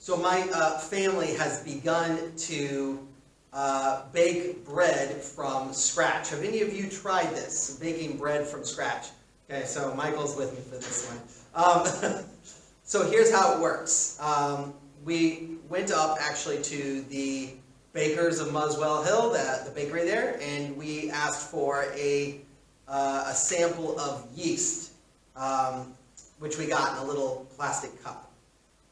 So my family has begun to bake bread from scratch. Have any of you tried this, baking bread from scratch? Okay, so Michael's with me for this one. So here's how it works. We went up actually to the bakers of Muswell Hill, the bakery there, and we asked for a sample of yeast, which we got in a little plastic cup.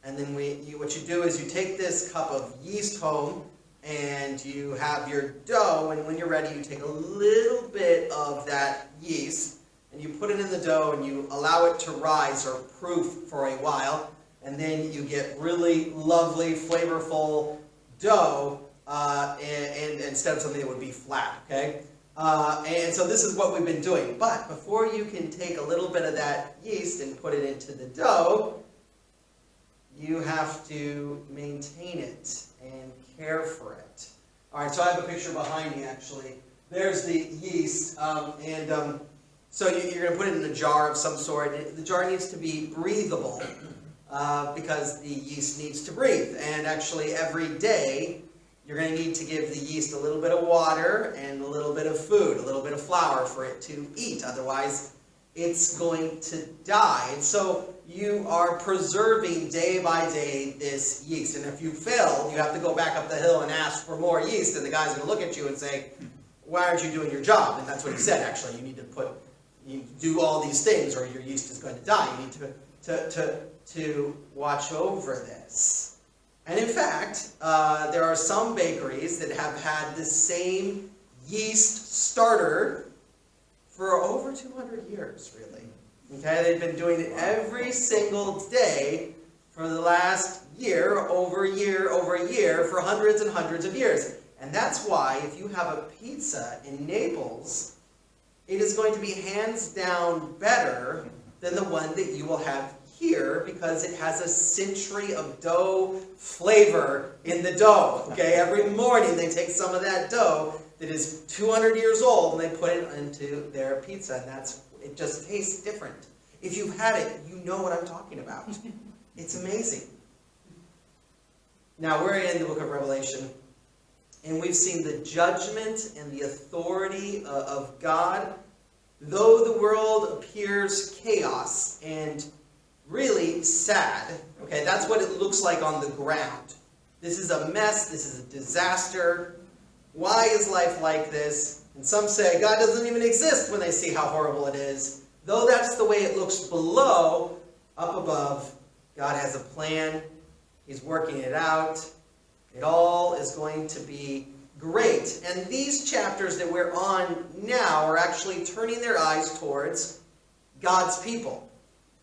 And then what you do is you take this cup of yeast home, and you have your dough, and when you're ready, you take a little bit of that yeast, and you put it in the dough, and you allow it to rise or proof for a while, and then you get really lovely, flavorful dough, and instead of something that would be flat, okay? And so this is what we've been doing. But before you can take a little bit of that yeast and put it into the dough, you have to maintain it and care for it. All right, so I have a picture behind me, actually. There's the yeast, so you're going to put it in a jar of some sort. The jar needs to be breathable because the yeast needs to breathe. And actually, every day, you're going to need to give the yeast a little bit of water and a little bit of food, a little bit of flour for it to eat. Otherwise, it's going to die. And so you are preserving day by day this yeast. And if you fail, you have to go back up the hill and ask for more yeast. And the guy's going to look at you and say, why aren't you doing your job? And that's what he said, actually. You need to do all these things or your yeast is going to die. You need to watch over this. And in fact, there are some bakeries that have had the same yeast starter for over 200 years, really. Okay, they've been doing it every single day for the last year, over year, for hundreds and hundreds of years. And that's why if you have a pizza in Naples, it is going to be hands down better than the one that you will have here because it has a century of dough flavor in the dough. Okay, every morning they take some of that dough that is 200 years old and they put it into their pizza, and it just tastes different. If you've had it, you know what I'm talking about. It's amazing. Now, we're in the book of Revelation, and we've seen the judgment and the authority of God. Though the world appears chaos and really sad, okay, that's what it looks like on the ground. This is a mess. This is a disaster. Why is life like this? And some say God doesn't even exist when they see how horrible it is. Though that's the way it looks below, up above, God has a plan. He's working it out. It all is going to be great. And these chapters that we're on now are actually turning their eyes towards God's people.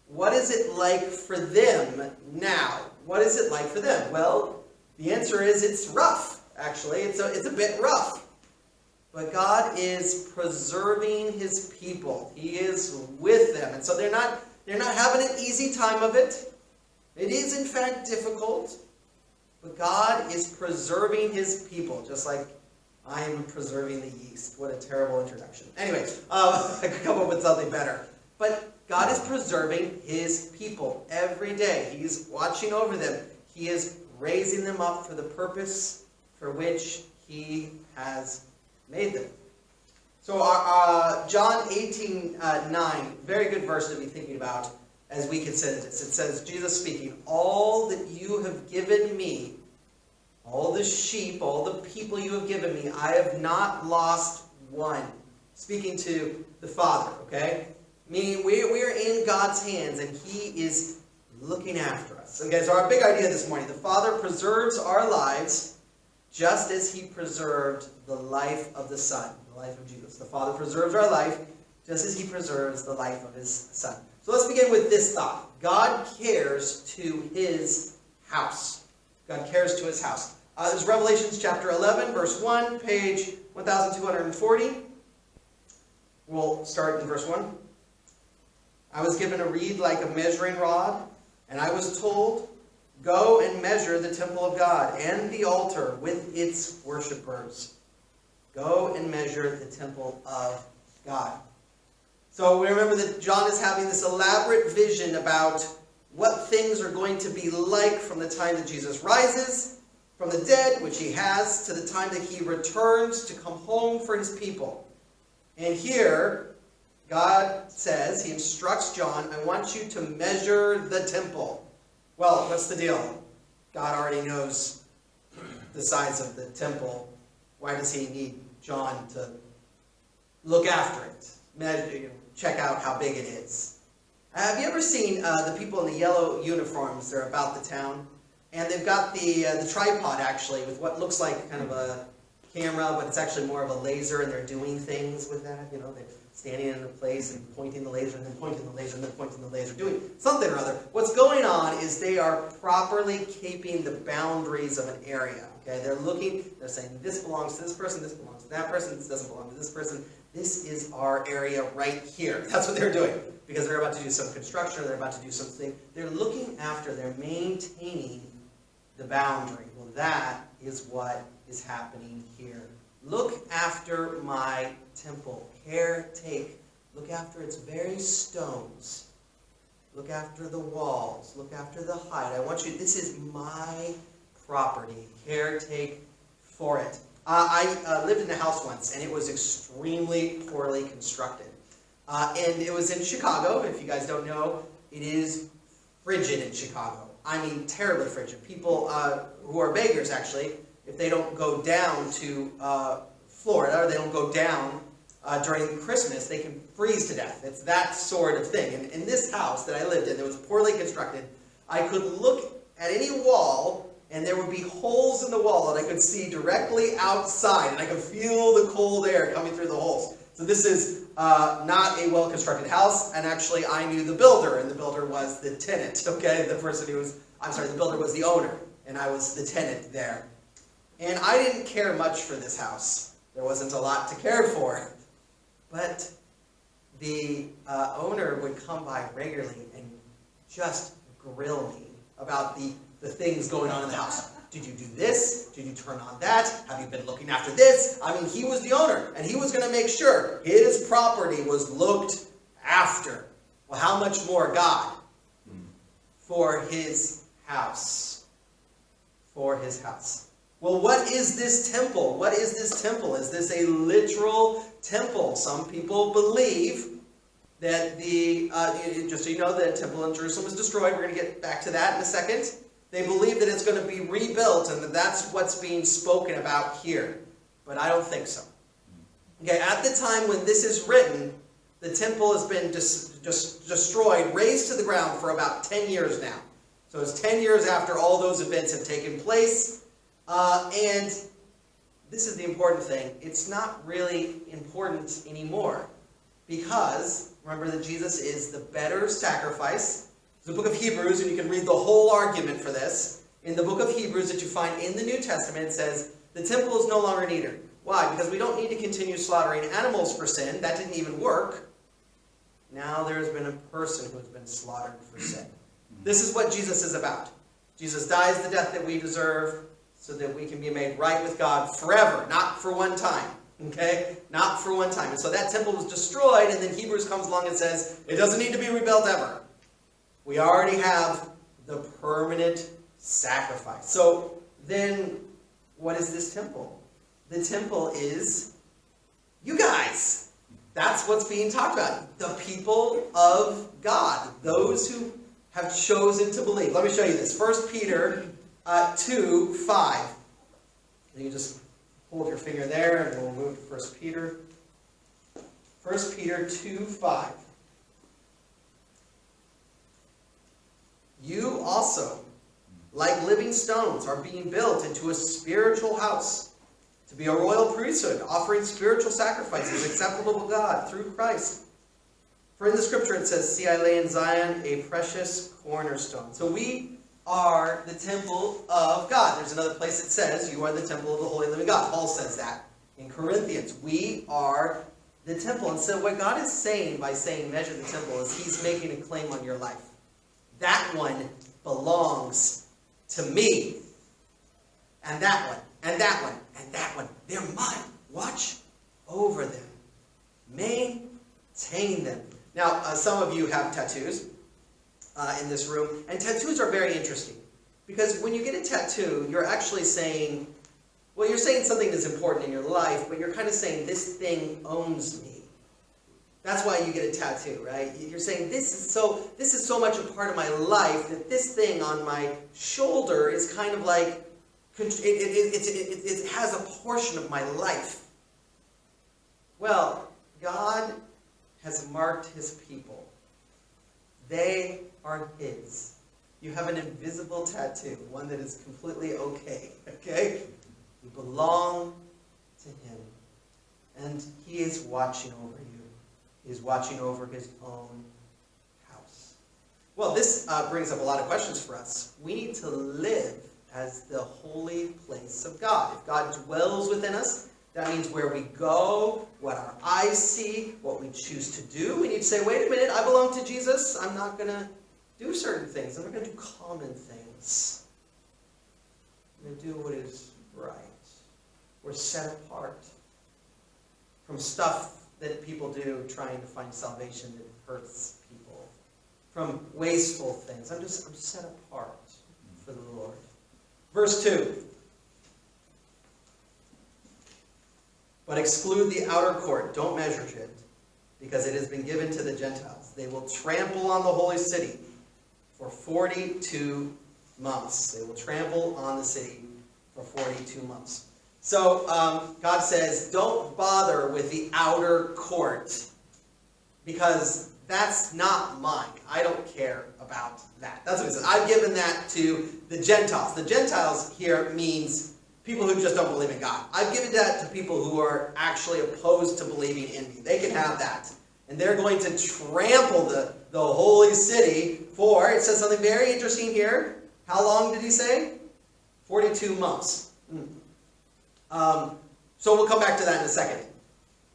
What is it like for them now? What is it like for them? Well, the answer is it's rough, actually. It's a bit rough. But God is preserving his people. He is with them. And so they're not having an easy time of it. It is, in fact, difficult. But God is preserving his people, just like I am preserving the yeast. What a terrible introduction. Anyway, I could come up with something better. But God is preserving his people every day. He's watching over them. He is raising them up for the purpose for which he has made them. So John 18:9, very good verse to be thinking about as we consider this. It says, Jesus speaking, all that you have given me, all the sheep, all the people you have given me, I have not lost one. Speaking to the Father, okay? Meaning we are in God's hands and he is looking after us. Okay, so our big idea this morning, the Father preserves our lives just as he preserved the life of the Son, the life of Jesus. The Father preserves our life just as he preserves the life of his Son. So let's begin with this thought. God cares to his house. God cares to his house. This is Revelation chapter 11, verse 1, page 1240. We'll start in verse 1. I was given a reed like a measuring rod, and I was told, go and measure the temple of God and the altar with its worshipers. Go and measure the temple of God. So we remember that John is having this elaborate vision about what things are going to be like from the time that Jesus rises from the dead, which he has, to the time that he returns to come home for his people. And here, God says, he instructs John, I want you to measure the temple. Well, what's the deal? God already knows the size of the temple. Why does he need John to look after it? Measure, check out how big it is. Have you ever seen the people in the yellow uniforms? They're about the town. And they've got the tripod, actually, with what looks like kind of a camera, but it's actually more of a laser, and they're doing things with that. You know, they're standing in a place and pointing the laser, and then pointing the laser, and then pointing the laser, doing something or other. What's going on is they are properly keeping the boundaries of an area. Okay, they're looking, they're saying, this belongs to this person, this belongs to that person, this doesn't belong to this person. This is our area right here. That's what they're doing, because they're about to do some construction, or they're about to do something. They're looking after, they're maintaining the boundary. Well, that is what is happening here. Look after my temple. Care take. Look after its very stones. Look after the walls. Look after the height. I want you, this is my property. Care take for it. I lived in a house once, and it was extremely poorly constructed. And it was in Chicago. If you guys don't know, it is frigid in Chicago. I mean, terribly frigid. People who are beggars, actually, if they don't go down to Florida, or they don't go down during Christmas, they can freeze to death. It's that sort of thing. And in this house that I lived in, that was poorly constructed, I could look at any wall, and there would be holes in the wall that I could see directly outside, and I could feel the cold air coming through the holes. So this is not a well-constructed house, and actually I knew the builder, and the builder was the tenant, okay? The person who was, the builder was the owner, and I was the tenant there. And I didn't care much for this house. There wasn't a lot to care for. But the owner would come by regularly and just grill me about the things going on in the house. Did you do this? Did you turn on that? Have you been looking after this? I mean, he was the owner, and he was going to make sure his property was looked after. Well, how much more God? For his house. For his house. Well, what is this temple? What is this temple? Is this a literal temple? Some people believe that just so you know, the temple in Jerusalem was destroyed. We're going to get back to that in a second. They believe that it's going to be rebuilt, and that that's what's being spoken about here. But I don't think so. Okay, at the time when this is written, the temple has been destroyed, razed to the ground for about 10 years now. So it's 10 years after all those events have taken place. And this is the important thing. It's not really important anymore. Because, remember that Jesus is the better sacrifice. The book of Hebrews, and you can read the whole argument for this. In the book of Hebrews that you find in the New Testament, it says, the temple is no longer needed. Why? Because we don't need to continue slaughtering animals for sin. That didn't even work. Now there's been a person who has been slaughtered for sin. This is what Jesus is about. Jesus dies the death that we deserve so that we can be made right with God forever, not for one time. Okay? Not for one time. And so that temple was destroyed, and then Hebrews comes along and says, it doesn't need to be rebuilt ever. We already have the permanent sacrifice. So then, what is this temple? The temple is you guys. That's what's being talked about. The people of God. Those who have chosen to believe. Let me show you this. 1 Peter 2:5. You just hold your finger there, and we'll move to 1 Peter. 1 Peter 2:5. You also, like living stones, are being built into a spiritual house, to be a royal priesthood, offering spiritual sacrifices acceptable to God through Christ. For in the scripture it says, see, I lay in Zion a precious cornerstone. So we are the temple of God. There's another place that says, you are the temple of the holy living God. Paul says that in Corinthians. We are the temple. And so what God is saying by saying measure the temple is he's making a claim on your life. That one belongs to me. And that one, and that one, and that one. They're mine. Watch over them. Maintain them. Now, some of you have tattoos. in this room. And tattoos are very interesting. Because when you get a tattoo, you're actually saying, well, you're saying something that's important in your life, but you're kind of saying, this thing owns me. That's why you get a tattoo, right? You're saying, this is so much a part of my life that this thing on my shoulder is kind of like, it has a portion of my life. Well, God has marked his people. They are his. You have an invisible tattoo, one that is completely okay? You belong to him. And he is watching over you. He is watching over his own house. Well, this brings up a lot of questions for us. We need to live as the holy place of God. If God dwells within us, that means where we go, what our eyes see, what we choose to do. We need to say, wait a minute, I belong to Jesus. I'm not going to do certain things. I'm not going to do common things. I'm going to do what is right. We're set apart from stuff that people do trying to find salvation that hurts people, from wasteful things. I'm set apart for the Lord. Verse 2. But exclude the outer court. Don't measure it, because it has been given to the Gentiles. They will trample on the holy city for 42 months. They will trample on the city for 42 months. So God says, don't bother with the outer court, because that's not mine. I don't care about that. That's what he says. I've given that to the Gentiles. The Gentiles here means people who just don't believe in God. I've given that to people who are actually opposed to believing in me. They can have that. And they're going to trample the holy city for, it says something very interesting here. How long did he say? 42 months. So we'll come back to that in a second.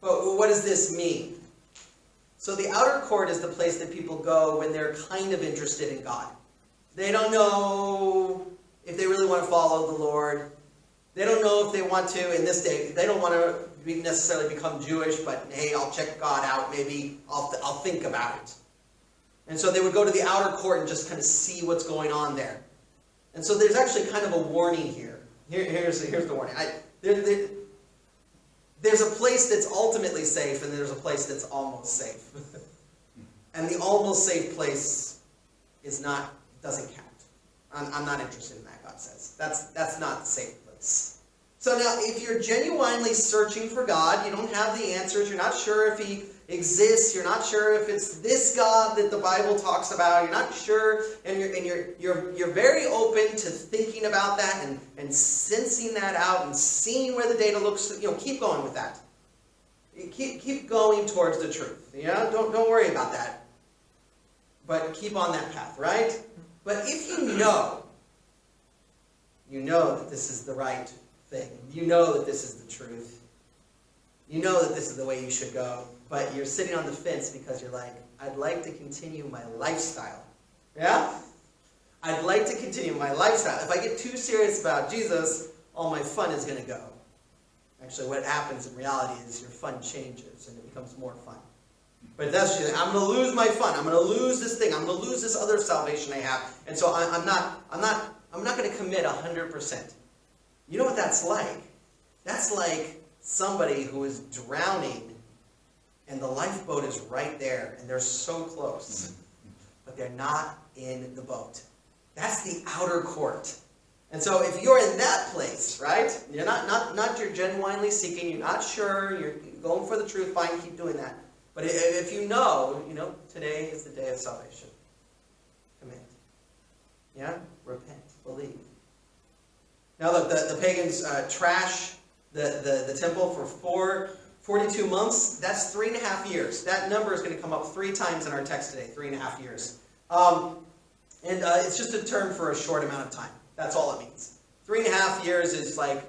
But what does this mean? So the outer court is the place that people go when they're kind of interested in God. They don't know if they really want to follow the Lord. They don't know if they want to, in this day, they don't want to necessarily become Jewish, but hey, I'll check God out, maybe I'll think about it. And so they would go to the outer court and just kind of see what's going on there. And so there's actually kind of a warning here. Here's the warning. There's a place that's ultimately safe, and there's a place that's almost safe. And the almost safe place doesn't count. I'm not interested in that, God says. That's not the safe place. So now, if you're genuinely searching for God, you don't have the answers, you're not sure if he exists, you're not sure if it's this God that the Bible talks about, you're not sure, and you're very open to thinking about that and sensing that out and seeing where the data looks, keep going with that. Keep going towards the truth. Don't worry about that. But keep on that path, right? But if you know that this is the right thing. You know that this is the truth. You know that this is the way you should go. But you're sitting on the fence because you're like, I'd like to continue my lifestyle. Yeah? I'd like to continue my lifestyle. If I get too serious about Jesus, all my fun is going to go. Actually, what happens in reality is your fun changes and it becomes more fun. But that's just, I'm going to lose my fun. I'm going to lose this thing. I'm going to lose this other salvation I have. And so I'm not going to commit 100%. You know what that's like? That's like somebody who is drowning and the lifeboat is right there and they're so close, but they're not in the boat. That's the outer court. And so if you're in that place, right? You're not you're genuinely seeking, you're not sure, you're going for the truth, fine, keep doing that. But if you know, today is the day of salvation. Commit. Yeah? Repent. Believe. Now look, the pagans trash the temple for 42 months. That's 3.5 years. That number is going to come up 3 times in our text today, 3.5 years. And it's just a term for a short amount of time. That's all it means. 3.5 years is like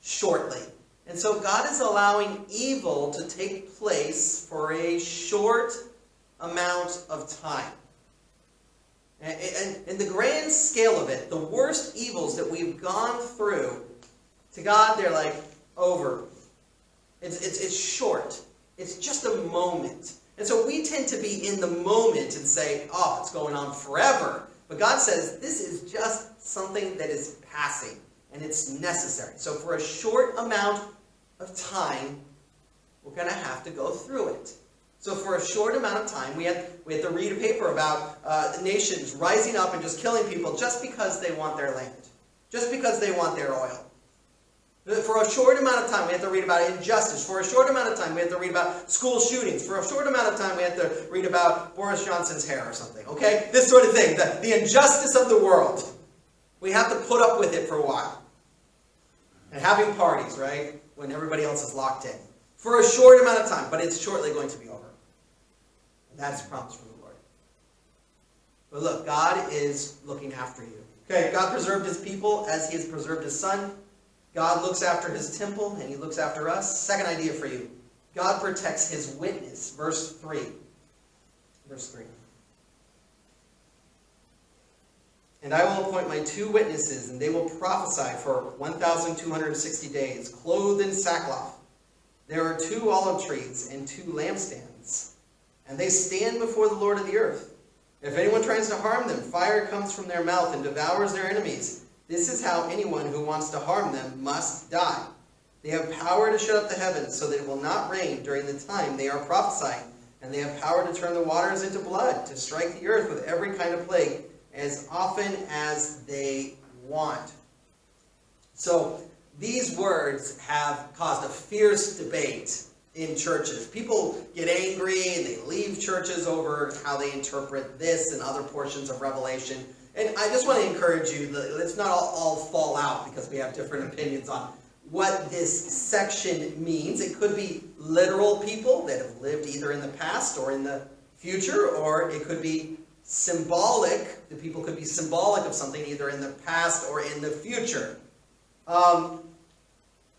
shortly. And so God is allowing evil to take place for a short amount of time. And the grand scale of it, the worst evils that we've gone through, to God, they're like, over. It's short. It's just a moment. And so we tend to be in the moment and say, oh, it's going on forever. But God says this is just something that is passing, and it's necessary. So for a short amount of time, we're going to have to go through it. So for a short amount of time, we have to read a paper about nations rising up and just killing people just because they want their land, just because they want their oil. For a short amount of time, we have to read about injustice. For a short amount of time, we have to read about school shootings. For a short amount of time, we have to read about Boris Johnson's hair or something, okay? This sort of thing, the injustice of the world. We have to put up with it for a while. And having parties, right, when everybody else is locked in. For a short amount of time, but it's shortly going to be over. And that's a promise from the Lord. But look, God is looking after you. Okay, God preserved his people as he has preserved his son. God looks after his temple, and he looks after us. Second idea for you. God protects his witness. Verse 3. Verse 3. And I will appoint my 2 witnesses, and they will prophesy for 1,260 days, clothed in sackcloth. There are 2 olive trees and 2 lampstands, and they stand before the Lord of the earth. If anyone tries to harm them, fire comes from their mouth and devours their enemies. This is how anyone who wants to harm them must die. They have power to shut up the heavens so that it will not rain during the time they are prophesying, and they have power to turn the waters into blood, to strike the earth with every kind of plague, as often as they want. So these words have caused a fierce debate in churches. People get angry and they leave churches over how they interpret this and other portions of Revelation. And I just want to encourage you, let's not all fall out because we have different opinions on what this section means. It could be literal people that have lived either in the past or in the future, or it could be symbolic. The people could be symbolic of something either in the past or in the future.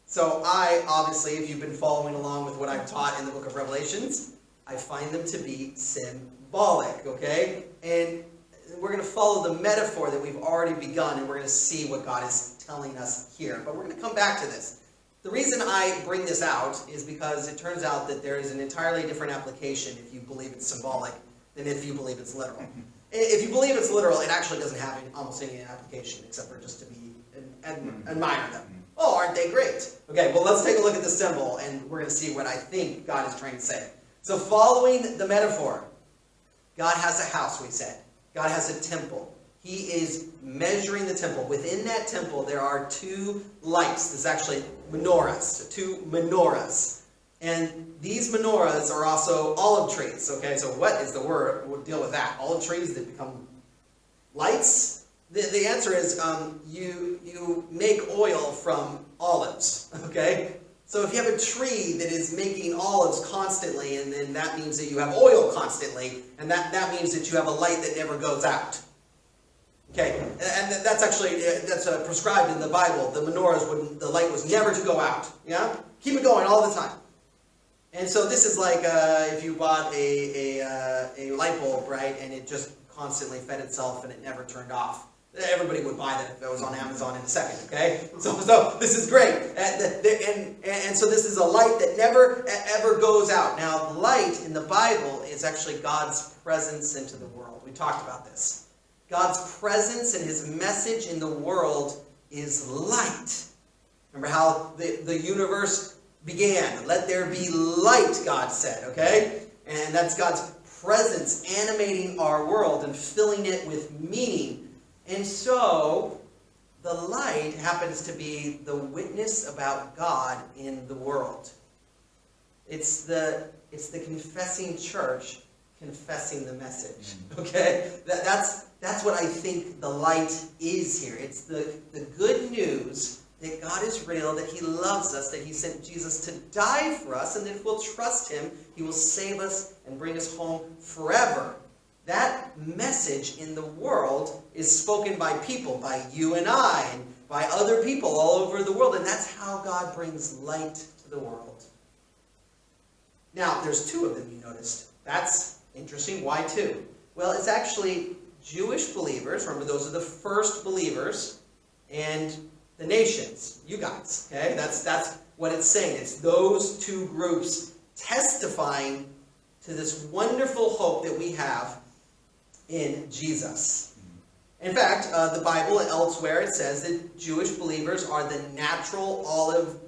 So I, obviously, if you've been following along with what I've taught in the book of Revelations, I find them to be symbolic, okay? And we're going to follow the metaphor that we've already begun, and we're going to see what God is telling us here. But we're going to come back to this. The reason I bring this out is because it turns out that there is an entirely different application if you believe it's symbolic than if you believe it's literal. If you believe it's literal, it actually doesn't have almost any application except for just to be admire them. Oh, aren't they great? Okay, well, let's take a look at the symbol, and we're going to see what I think God is trying to say. So following the metaphor, God has a house, we said. God has a temple. He is measuring the temple. Within that temple, there are 2 lights. There's actually menorahs, 2 menorahs. And these menorahs are also olive trees. Okay, so what is the word? We'll deal with that. Olive trees that become lights? The answer is you make oil from olives. Okay? So if you have a tree that is making olives constantly, and then that means that you have oil constantly, and that means that you have a light that never goes out. Okay, and that's actually prescribed in the Bible. The menorahs, the light was never to go out. Yeah, keep it going all the time. And so this is like if you bought a light bulb, right, and it just constantly fed itself and it never turned off. Everybody would buy that if it was on Amazon in a second, okay? So this is great. And so this is a light that never, ever goes out. Now, light in the Bible is actually God's presence into the world. We talked about this. God's presence and his message in the world is light. Remember how the universe began? Let there be light, God said, okay? And that's God's presence animating our world and filling it with meaning. And so, the light happens to be the witness about God in the world. It's the confessing church confessing the message. Okay? That's what I think the light is here. It's the good news that God is real, that he loves us, that he sent Jesus to die for us, and that if we'll trust him, he will save us and bring us home forever. That message in the world is spoken by people, by you and I, and by other people all over the world. And that's how God brings light to the world. Now, there's 2 of them, you noticed. That's interesting. Why 2? Well, it's actually Jewish believers. Remember, those are the first believers. And the nations, you guys. Okay? That's what it's saying. It's those 2 groups testifying to this wonderful hope that we have in Jesus. In fact, the Bible and elsewhere, it says that Jewish believers are the natural olive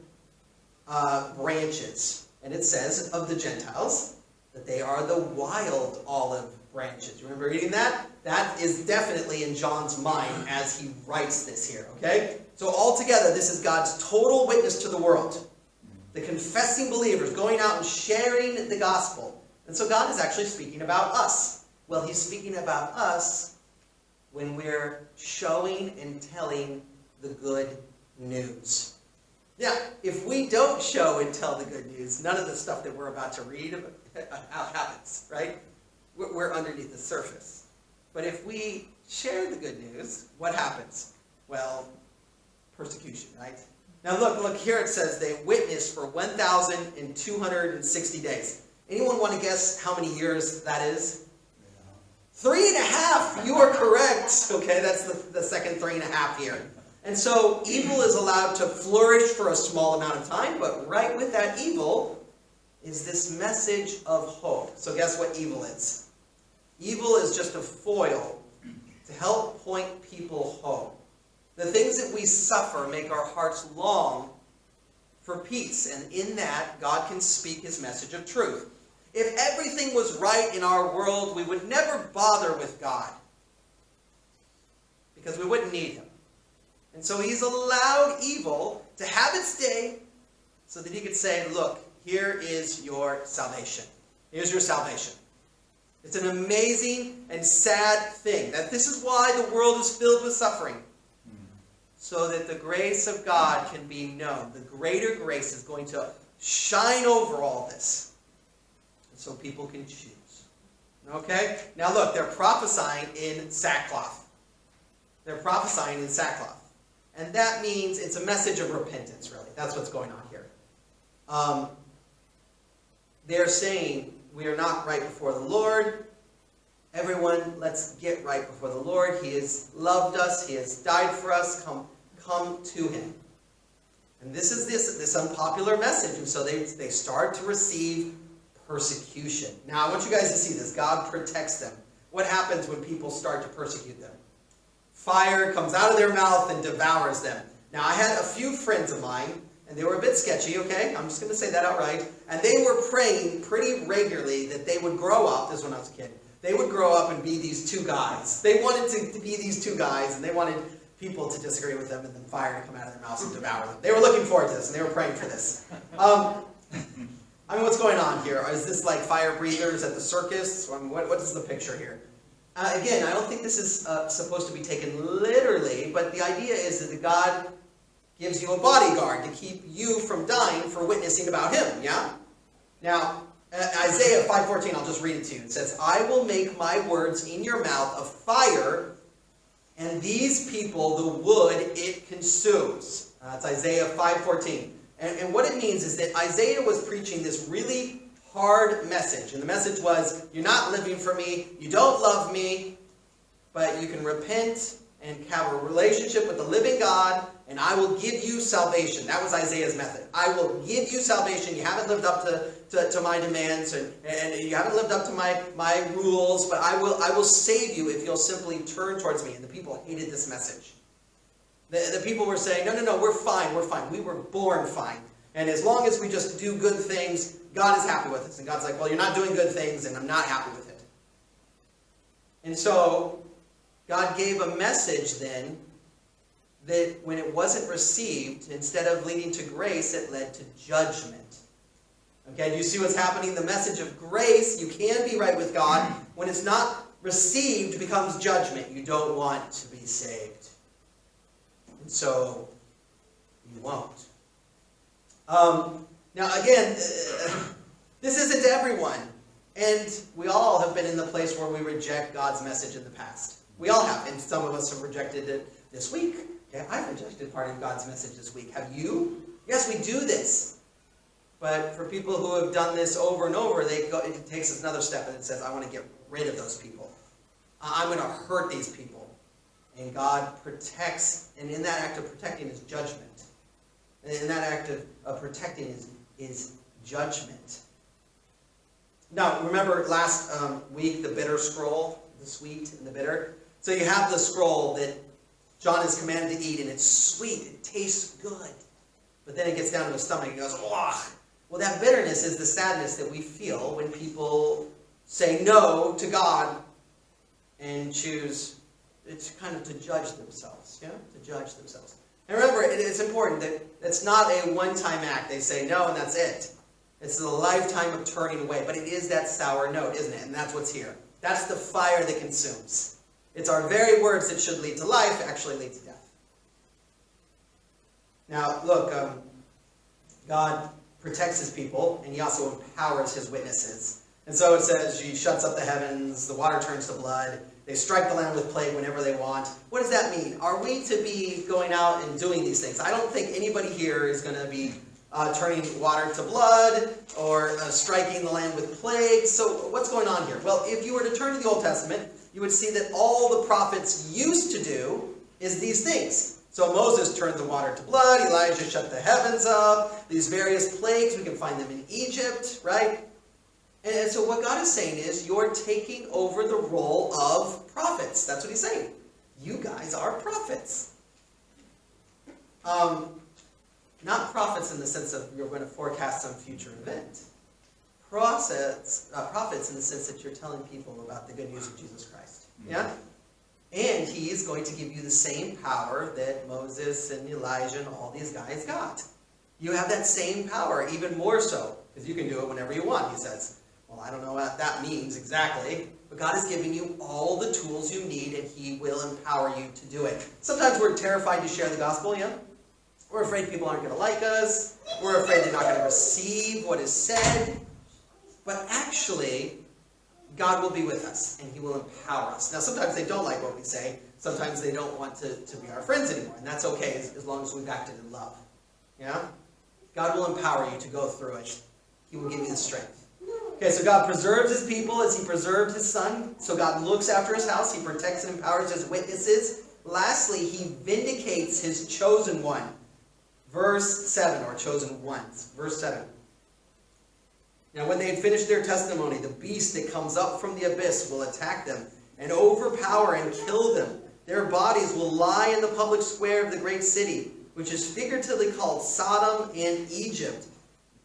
branches. And it says of the Gentiles that they are the wild olive branches. You remember reading that? That is definitely in John's mind as he writes this here, okay? So altogether, this is God's total witness to the world. The confessing believers going out and sharing the gospel. And so God is actually speaking about us. Well, he's speaking about us when we're showing and telling the good news. Now, if we don't show and tell the good news, none of the stuff that we're about to read happens, right? We're underneath the surface. But if we share the good news, what happens? Well, persecution, right? Now look, here it says they witnessed for 1,260 days. Anyone want to guess how many years that is? 3.5! You are correct. Okay, that's the second 3.5 here. And so evil is allowed to flourish for a small amount of time, but right with that evil is this message of hope. So guess what evil is? Evil is just a foil to help point people home. The things that we suffer make our hearts long for peace, and in that, God can speak his message of truth. If everything was right in our world, we would never bother with God, because we wouldn't need him. And so he's allowed evil to have its day so that he could say, look, here is your salvation. Here's your salvation. It's an amazing and sad thing that this is why the world is filled with suffering. So that the grace of God can be known. The greater grace is going to shine over all this. And so people can choose. Okay? Now look, they're prophesying in sackcloth. They're prophesying in sackcloth. And that means it's a message of repentance, really. That's what's going on here. They're saying, we are not right before the Lord. Everyone, let's get right before the Lord. He has loved us. He has died for us. Come to him. And this is this unpopular message. And so they start to receive persecution. Now, I want you guys to see this. God protects them. What happens when people start to persecute them? Fire comes out of their mouth and devours them. Now, I had a few friends of mine, and they were a bit sketchy, okay? I'm just going to say that outright. And they were praying pretty regularly that they would grow up. This is when I was a kid. They would grow up and be these two guys. They wanted to be these two guys, and they wanted people to disagree with them and then fire to come out of their mouths and devour them. They were looking forward to this, and they were praying for this. I mean, what's going on here? Is this like fire breathers at the circus? I mean, what is the picture here? Again, I don't think this is supposed to be taken literally, but the idea is that God gives you a bodyguard to keep you from dying for witnessing about him, yeah? Now, Isaiah 5:14, I'll just read it to you. It says, I will make my words in your mouth a fire, and these people the wood it consumes. That's Isaiah 5:14. And what it means is that Isaiah was preaching this really hard message. And the message was, you're not living for me, you don't love me, but you can repent and have a relationship with the living God, and I will give you salvation. That was Isaiah's method. I will give you salvation. You haven't lived up to my demands, and you haven't lived up to my rules, but I will save you if you'll simply turn towards me. And the people hated this message. The people were saying, no, we're fine. We were born fine. And as long as we just do good things, God is happy with us. And God's like, well, you're not doing good things, and I'm not happy with it. And so God gave a message then that when it wasn't received, instead of leading to grace, it led to judgment. Okay, do you see what's happening? The message of grace, you can be right with God. When it's not received, it becomes judgment. You don't want to be saved. And so, you won't. Now again, this isn't everyone. And we all have been in the place where we reject God's message in the past. We all have, and some of us have rejected it this week. Okay, I've rejected part of God's message this week. Have you? Yes, we do this. But for people who have done this over and over, it takes us another step and it says, I want to get rid of those people. I'm going to hurt these people. And God protects, and in that act of protecting is judgment. And in that act of protecting is judgment. Now, remember last week, the bitter scroll, the sweet and the bitter? So you have the scroll that John is commanded to eat, and it's sweet, it tastes good. But then it gets down to his stomach and he goes, oh. Well, that bitterness is the sadness that we feel when people say no to God and choose, it's kind of to judge themselves, yeah? To judge themselves. And remember, it's important that it's not a one-time act. They say no and that's it. It's a lifetime of turning away. But it is that sour note, isn't it? And that's what's here. That's the fire that consumes. It's our very words that should lead to life actually lead to death. Now, look, God protects his people, and he also empowers his witnesses. And so it says, he shuts up the heavens, the water turns to blood, they strike the land with plague whenever they want. What does that mean? Are we to be going out and doing these things? I don't think anybody here is going to be turning water to blood or striking the land with plague. So what's going on here? Well, if you were to turn to the Old Testament, you would see that all the prophets used to do is these things. So Moses turned the water to blood, Elijah shut the heavens up, these various plagues, we can find them in Egypt, right? And so what God is saying is, you're taking over the role of prophets. That's what he's saying. You guys are prophets. Not prophets in the sense of you're going to forecast some future event. Prophets in the sense that you're telling people about the good news of Jesus Christ. Yeah? And he is going to give you the same power that Moses and Elijah and all these guys got. You have that same power, even more so, because you can do it whenever you want, he says. Well, I don't know what that means exactly, but God is giving you all the tools you need, and he will empower you to do it. Sometimes we're terrified to share the gospel, yeah? We're afraid people aren't going to like us. We're afraid they're not going to receive what is said. But actually, God will be with us, and he will empower us. Now, sometimes they don't like what we say. Sometimes they don't want to be our friends anymore, and that's okay as long as we've acted in love. Yeah? God will empower you to go through it. He will give you the strength. Okay, so God preserves his people as he preserved his son. So God looks after his house. He protects and empowers his witnesses. Lastly, he vindicates his chosen one. Verse 7, or chosen ones. Verse 7. Now, when they had finished their testimony, the beast that comes up from the abyss will attack them and overpower and kill them. Their bodies will lie in the public square of the great city, which is figuratively called Sodom and Egypt.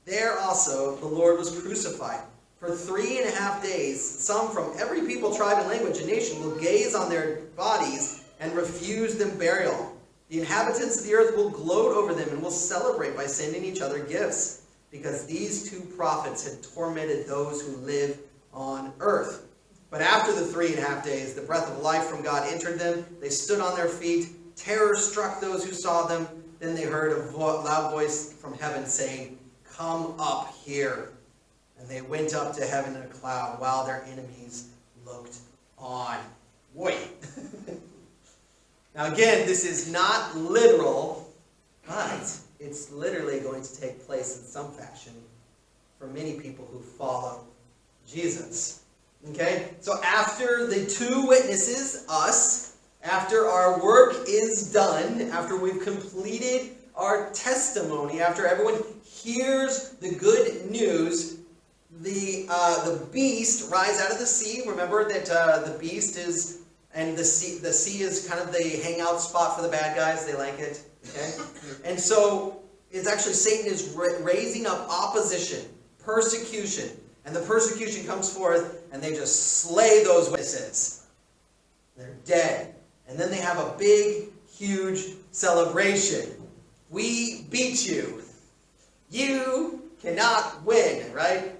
There also the Lord was crucified. For 3.5 days, some from every people, tribe, and language and nation will gaze on their bodies and refuse them burial. The inhabitants of the earth will gloat over them and will celebrate by sending each other gifts, because these two prophets had tormented those who live on earth. But after the 3.5 days, the breath of life from God entered them. They stood on their feet. Terror struck those who saw them. Then they heard a loud voice from heaven saying, "Come up here." And they went up to heaven in a cloud while their enemies looked on. Boy. Now again, this is not literal, but it's literally going to take place in some fashion for many people who follow Jesus. Okay? So after the two witnesses, us, after our work is done, after we've completed our testimony, after everyone hears the good news, the beast rise out of the sea. Remember that the beast is, and the sea is kind of the hangout spot for the bad guys. They like it. Okay? And so it's actually Satan is raising up opposition, persecution. And the persecution comes forth, and they just slay those witnesses. They're dead. And then they have a big, huge celebration. We beat you. You cannot win, right?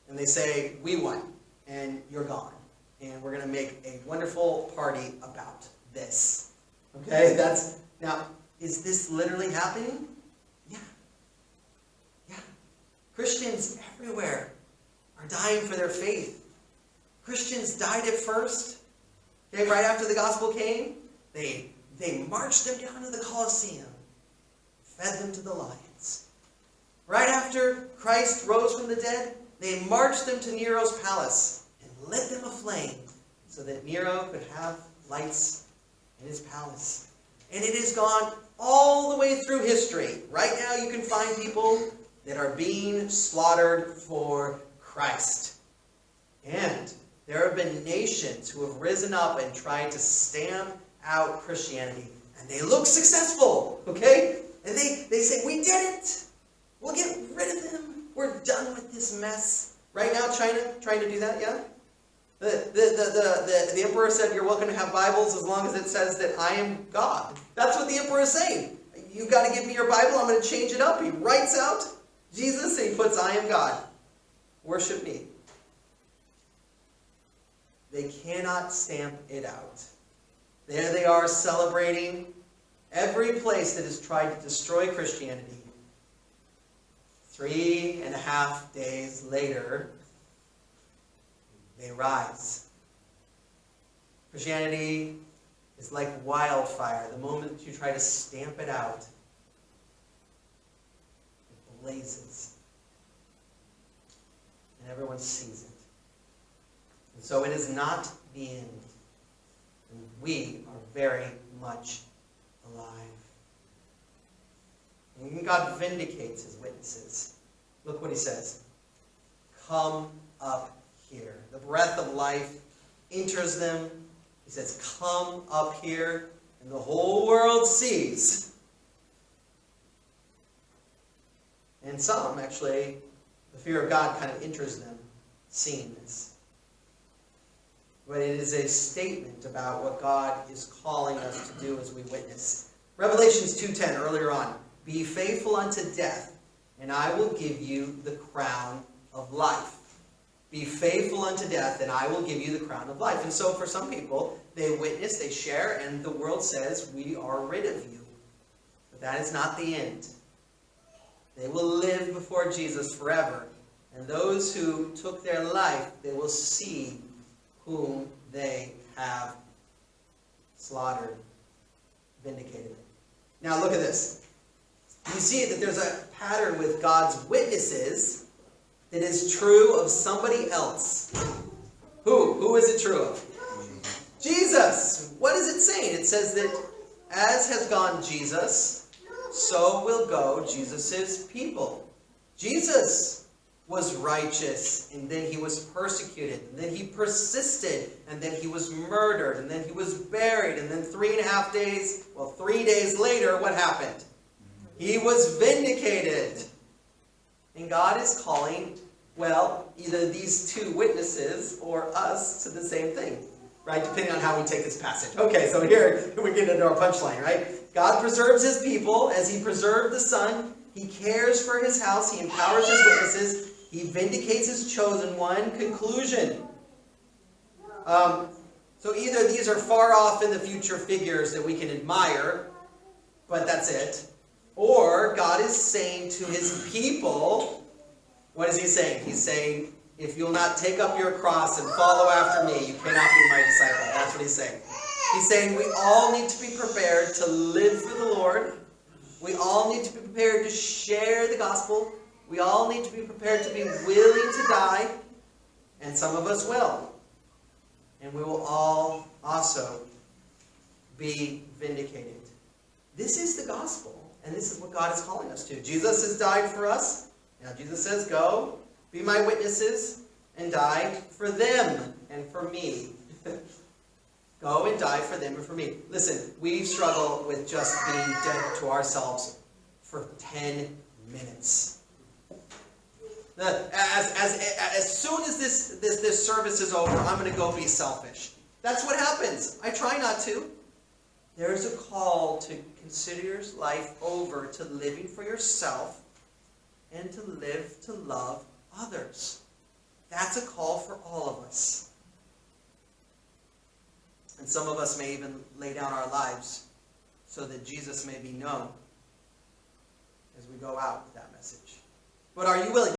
And they say, we won, and you're gone. And we're going to make a wonderful party about this. Okay? Now, is this literally happening? Yeah. Yeah. Christians everywhere are dying for their faith. Christians died at first. Okay, right after the gospel came, they marched them down to the Colosseum, fed them to the lions. Right after Christ rose from the dead, they marched them to Nero's palace and lit them aflame so that Nero could have lights in his palace. And it has gone all the way through history. Right now you can find people that are being slaughtered for Christ. And there have been nations who have risen up and tried to stamp out Christianity. And they look successful, okay? And they say, we did it. We'll get rid of them. We're done with this mess. Right now, China trying to do that, yeah? The emperor said, you're welcome to have Bibles as long as it says that I am God. That's what the emperor is saying. You've got to give me your Bible. I'm going to change it up. He writes out Jesus and he puts, I am God. Worship me. They cannot stamp it out. There they are celebrating every place that has tried to destroy Christianity. 3.5 days later, they rise. Christianity is like wildfire. The moment that you try to stamp it out, it blazes. And everyone sees it. And so it is not the end. And we are very much alive. And God vindicates his witnesses. Look what he says. Come up here. The breath of life enters them. He says, come up here. And the whole world sees. And some, actually, the fear of God kind of enters them seeing this. But it is a statement about what God is calling us to do as we witness. Revelations 2:10, earlier on. Be faithful unto death, and I will give you the crown of life. Be faithful unto death, and I will give you the crown of life. And so for some people, they witness, they share, and the world says, we are rid of you. But that is not the end. They will live before Jesus forever. And those who took their life, they will see whom they have slaughtered, vindicated. Now look at this. You see that there's a pattern with God's witnesses that is true of somebody else. Who? Who is it true of? Jesus. What is it saying? It says that as has gone Jesus, so will go Jesus' people. Jesus was righteous, and then he was persecuted, and then he persisted, and then he was murdered, and then he was buried, and then 3.5 days, 3 days later, what happened? He was vindicated. And God is calling, either these two witnesses or us to the same thing, right? Depending on how we take this passage. Okay, so here we get into our punchline, right? God preserves his people as he preserved the Son. He cares for his house. He empowers his witnesses. He vindicates his chosen one. Conclusion. So either these are far off in the future figures that we can admire, but that's it. Or God is saying to his people, what is he saying? He's saying, if you'll not take up your cross and follow after me, you cannot be my disciple. That's what he's saying. He's saying we all need to be prepared to live for the Lord. We all need to be prepared to share the gospel. We all need to be prepared to be willing to die. And some of us will. And we will all also be vindicated. This is the gospel. And this is what God is calling us to. Jesus has died for us. Now Jesus says, go, be my witnesses, and die for them and for me. Go and die for them and for me. Listen, we struggle with just being dead to ourselves for 10 minutes. As soon as this service is over, I'm going to go be selfish. That's what happens. I try not to. There's a call to consider your life over to living for yourself and to live to love others. That's a call for all of us. And some of us may even lay down our lives so that Jesus may be known as we go out with that message. But are you willing?